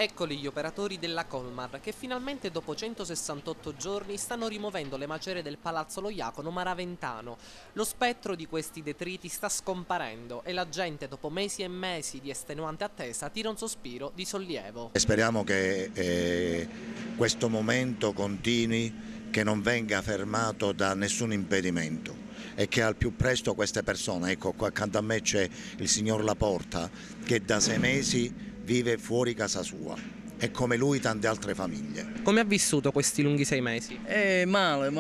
Eccoli gli operatori della Colmar che finalmente dopo 168 giorni stanno rimuovendo le macerie del Palazzo Lo Iacono Maraventano. Lo spettro di questi detriti sta scomparendo e la gente dopo mesi e mesi di estenuante attesa tira un sospiro di sollievo. Speriamo che questo momento continui, che non venga fermato da nessun impedimento e che al più presto queste persone, ecco qua accanto a me c'è il signor Laporta che da 6 mesi vive fuori casa sua e come lui tante altre famiglie. Come ha vissuto questi lunghi 6 mesi? Male.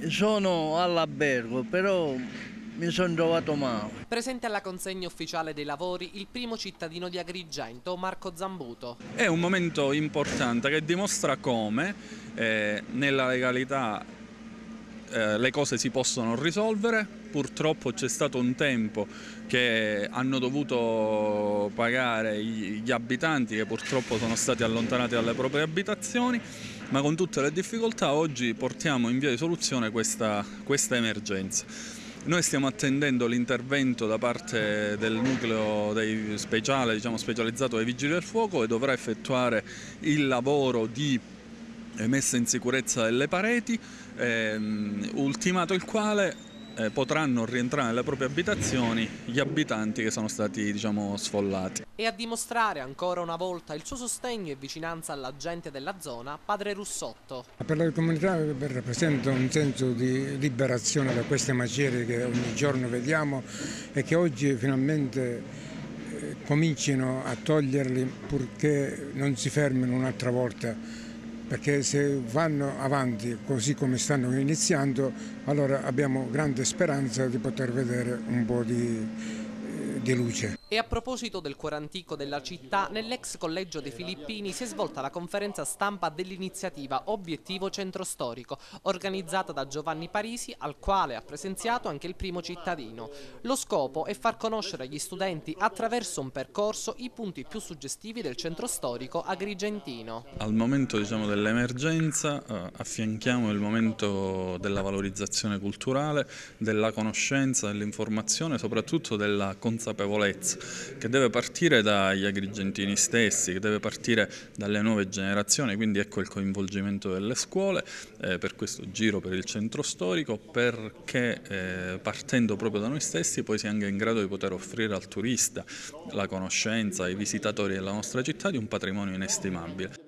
Sono all'albergo, però mi sono trovato male. Presente alla consegna ufficiale dei lavori il primo cittadino di Agrigento, Marco Zambuto. È un momento importante che dimostra come nella legalità le cose si possono risolvere. Purtroppo c'è stato un tempo che hanno dovuto pagare gli abitanti che purtroppo sono stati allontanati dalle proprie abitazioni, ma con tutte le difficoltà oggi portiamo in via di soluzione questa emergenza. Noi stiamo attendendo l'intervento da parte del nucleo specializzato dei Vigili del Fuoco e dovrà effettuare il lavoro di messa in sicurezza delle pareti, ultimato il quale potranno rientrare nelle proprie abitazioni gli abitanti che sono stati sfollati. E a dimostrare ancora una volta il suo sostegno e vicinanza alla gente della zona, padre Russotto. Per la comunità rappresenta un senso di liberazione da queste macerie che ogni giorno vediamo e che oggi finalmente comincino a toglierli purché non si fermino un'altra volta. Perché se vanno avanti così come stanno iniziando, allora abbiamo grande speranza di poter vedere un po' di luce. E a proposito del cuore antico della città, nell'ex collegio dei Filippini si è svolta la conferenza stampa dell'iniziativa Obiettivo Centro Storico, organizzata da Giovanni Parisi, al quale ha presenziato anche il primo cittadino. Lo scopo è far conoscere agli studenti attraverso un percorso i punti più suggestivi del centro storico agrigentino. Al momento dell'emergenza affianchiamo il momento della valorizzazione culturale, della conoscenza, dell'informazione, soprattutto della consapevolezza, che deve partire dagli agrigentini stessi, che deve partire dalle nuove generazioni, quindi ecco il coinvolgimento delle scuole per questo giro per il centro storico, perché partendo proprio da noi stessi poi si è anche in grado di poter offrire al turista la conoscenza, ai visitatori della nostra città di un patrimonio inestimabile.